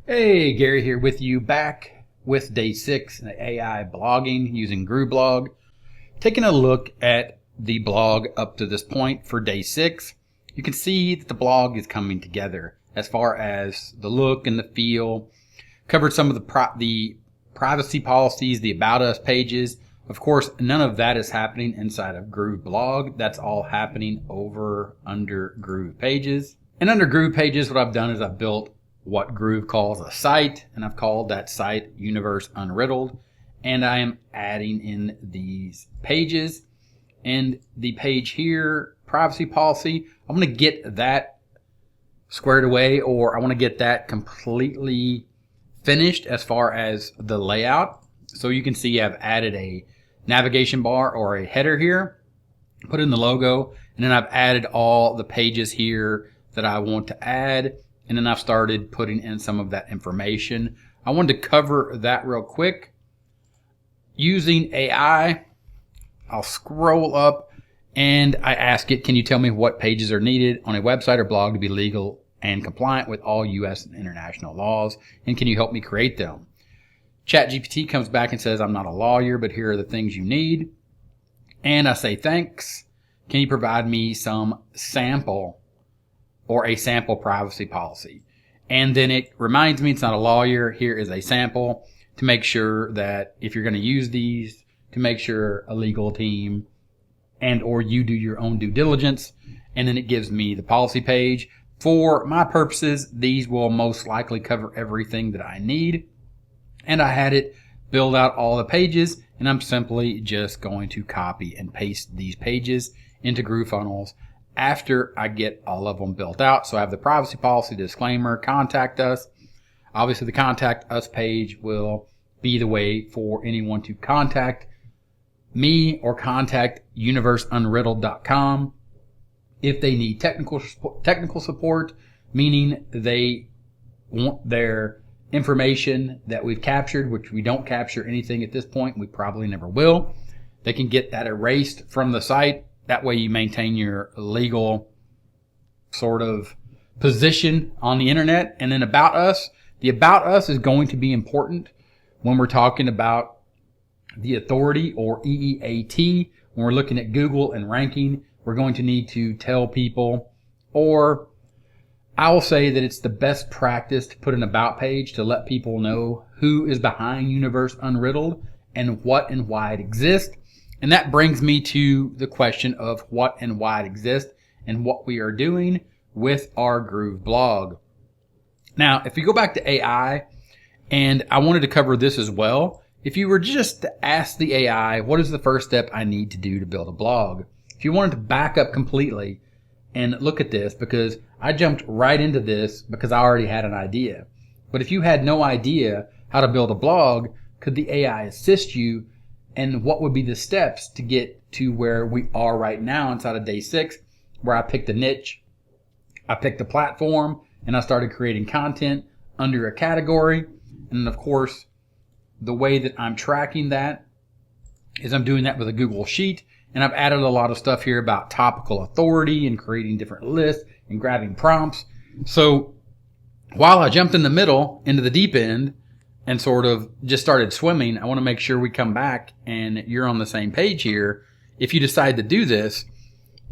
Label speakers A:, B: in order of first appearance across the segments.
A: Hey, Gary here with you, back with day 6 in AI blogging using Grooveblog. Taking a look at the blog up to this point for day 6, you can see that the blog is coming together as far as the look and the feel. Covered some of the privacy policies, the About Us pages. Of course, none of that is happening inside of Grooveblog. That's all happening over under Groove Pages. And under Groove Pages, what I've done is I've built what Groove calls a site, and I've called that site Universe Unriddled, and I am adding in these pages. And the page here, privacy policy, I'm going to get that squared away, or I want to get that completely finished as far as the layout. So you can see I've added a navigation bar or a header here, put in the logo, and then I've added all the pages here that I want to add. And then I've started putting in some of that information. I wanted to cover that real quick. Using AI, I'll scroll up and I ask it, can you tell me what pages are needed on a website or blog to be legal and compliant with all U.S. and international laws? And can you help me create them? GPT comes back and says, I'm not a lawyer, but here are the things you need. And I say, thanks. Can you provide me some sample or a sample privacy policy? And then it reminds me it's not a lawyer. Here is a sample to make sure that if you're going to use these, to make sure a legal team and or you do your own due diligence. And then it gives me the policy page. For my purposes, these will most likely cover everything that I need. And I had it build out all the pages, and I'm simply just going to copy and paste these pages into GrooveFunnels after I get all of them built out. So I have the privacy policy disclaimer, contact us. Obviously the contact us page will be the way for anyone to contact me or contact universeunriddled.com if they need technical support, meaning they want their information that we've captured, which we don't capture anything at this point. We probably never will. They can get that erased from the site. That way you maintain your legal sort of position on the internet. And then About Us. The About Us is going to be important when we're talking about the authority or EEAT. When we're looking at Google and ranking, we're going to need to tell people, or I will say that it's the best practice to put an about page to let people know who is behind Universe Unriddled and what and why it exists. And that brings me to the question of what and why it exists and what we are doing with our Groove blog. Now, if you go back to AI, and I wanted to cover this as well, if you were just to ask the AI, what is the first step I need to do to build a blog? If you wanted to back up completely and look at this, because I jumped right into this because I already had an idea. But if you had no idea how to build a blog, could the AI assist you? And what would be the steps to get to where we are right now inside of day 6, where I picked a niche, I picked a platform, and I started creating content under a category. And of course, the way that I'm tracking that is I'm doing that with a Google Sheet. And I've added a lot of stuff here about topical authority and creating different lists and grabbing prompts. So while I jumped in the middle into the deep end and sort of just started swimming, I want to make sure we come back and you're on the same page here. If you decide to do this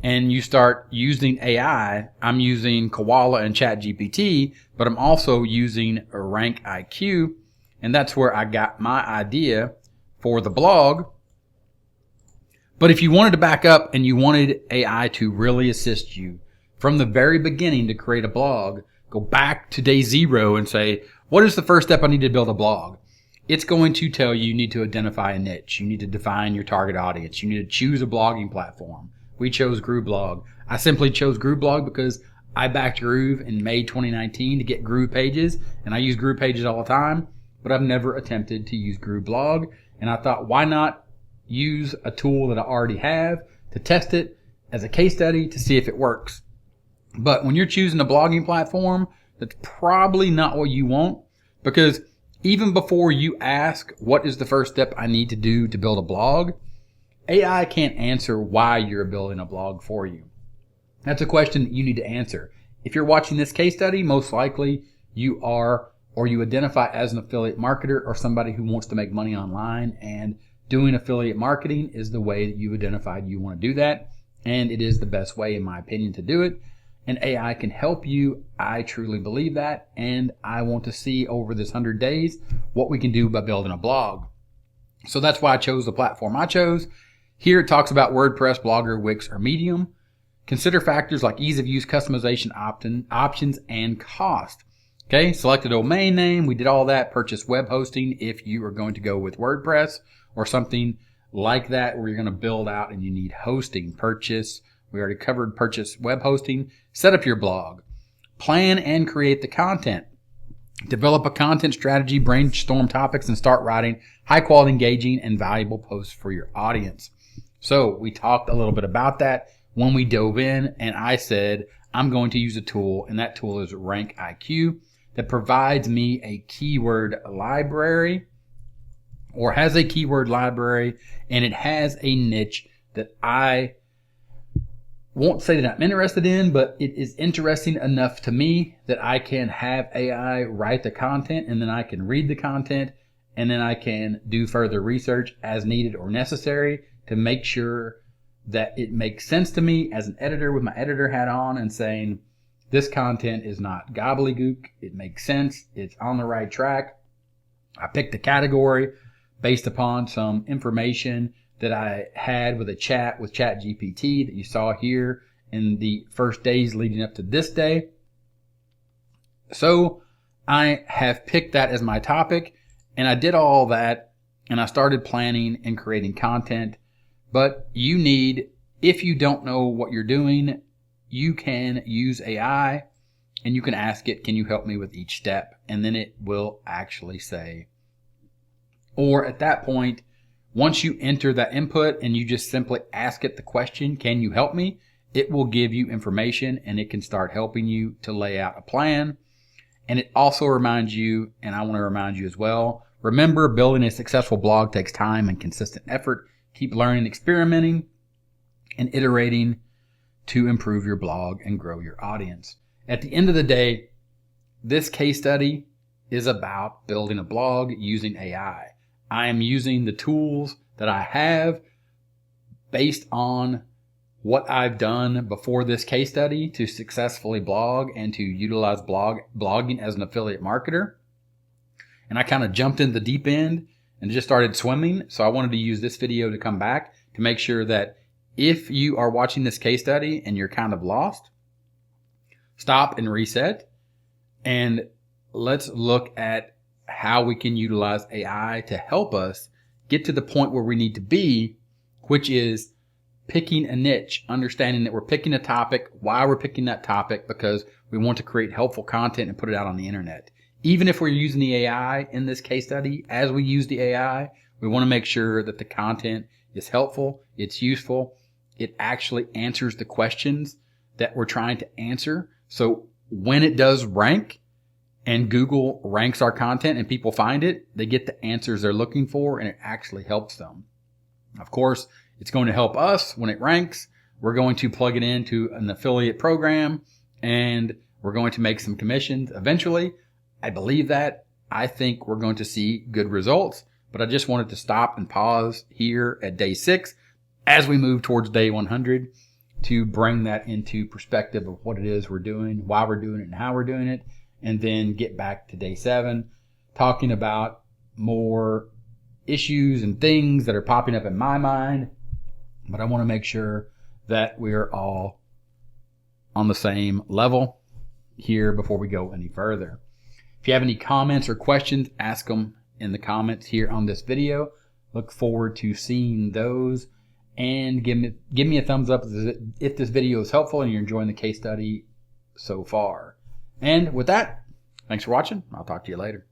A: and you start using AI, I'm using Koala and ChatGPT, but I'm also using a Rank IQ, and that's where I got my idea for the blog. But if you wanted to back up and you wanted AI to really assist you from the very beginning to create a blog, go back to day 0 and say, what is the first step I need to build a blog? It's going to tell you need to identify a niche. You need to define your target audience. You need to choose a blogging platform. We chose Grooveblog. I simply chose Grooveblog because I backed Groove in May 2019 to get Groove Pages, and I use Groove Pages all the time, but I've never attempted to use Grooveblog. And I thought, why not use a tool that I already have to test it as a case study to see if it works? But when you're choosing a blogging platform, that's probably not what you want, because even before you ask, what is the first step I need to do to build a blog? AI can't answer why you're building a blog for you. That's a question that you need to answer. If you're watching this case study, most likely you are or you identify as an affiliate marketer or somebody who wants to make money online, and doing affiliate marketing is the way that you identified you want to do that. And it is the best way, in my opinion, to do it. And AI can help you. I truly believe that. And I want to see over this 100 days what we can do by building a blog. So that's why I chose the platform I chose. Here it talks about WordPress, Blogger, Wix, or Medium. Consider factors like ease of use, customization options, and cost. Okay, select a domain name. We did all that. Purchase web hosting if you are going to go with WordPress or something like that where you're going to build out and you need hosting. Purchase. We already covered purchase web hosting. Set up your blog. Plan and create the content. Develop a content strategy, brainstorm topics, and start writing high quality, engaging, and valuable posts for your audience. So we talked a little bit about that when we dove in, and I said I'm going to use a tool, and that tool is Rank IQ, that provides me a keyword library, or has a keyword library, and it has a niche that I won't say that I'm interested in, but it is interesting enough to me that I can have AI write the content, and then I can read the content, and then I can do further research as needed or necessary to make sure that it makes sense to me as an editor with my editor hat on, and saying this content is not gobbledygook. It makes sense. It's on the right track. I picked a category based upon some information that I had with a chat with GPT that you saw here in the first days leading up to this day. So I have picked that as my topic, and I did all that, and I started planning and creating content. But you need, if you don't know what you're doing, you can use AI and you can ask it, can you help me with each step? And then it will actually say, or at that point, once you enter that input and you just simply ask it the question, can you help me? It will give you information, and it can start helping you to lay out a plan. And it also reminds you, and I want to remind you as well, remember, building a successful blog takes time and consistent effort. Keep learning, experimenting, and iterating to improve your blog and grow your audience. At the end of the day, this case study is about building a blog using AI. I am using the tools that I have based on what I've done before this case study to successfully blog and to utilize blogging as an affiliate marketer. And I kind of jumped in the deep end and just started swimming. So I wanted to use this video to come back to make sure that if you are watching this case study and you're kind of lost, stop and reset, and let's look at how we can utilize AI to help us get to the point where we need to be, which is picking a niche, understanding that we're picking a topic, why we're picking that topic, because we want to create helpful content and put it out on the internet. Even if we're using the AI in this case study, as we use the AI, we want to make sure that the content is helpful, it's useful, it actually answers the questions that we're trying to answer. So when it does rank and Google ranks our content and people find it, they get the answers they're looking for, and it actually helps them. Of course, it's going to help us when it ranks. We're going to plug it into an affiliate program, and we're going to make some commissions eventually. I believe that. I think we're going to see good results, but I just wanted to stop and pause here at day 6 as we move towards day 100 to bring that into perspective of what it is we're doing, why we're doing it, and how we're doing it, and then get back to day 7 talking about more issues and things that are popping up in my mind. But I want to make sure that we're all on the same level here before we go any further. If you have any comments or questions, ask them in the comments here on this video. Look forward to seeing those, and give me a thumbs up if this video is helpful and you're enjoying the case study so far. And with that, thanks for watching. I'll talk to you later.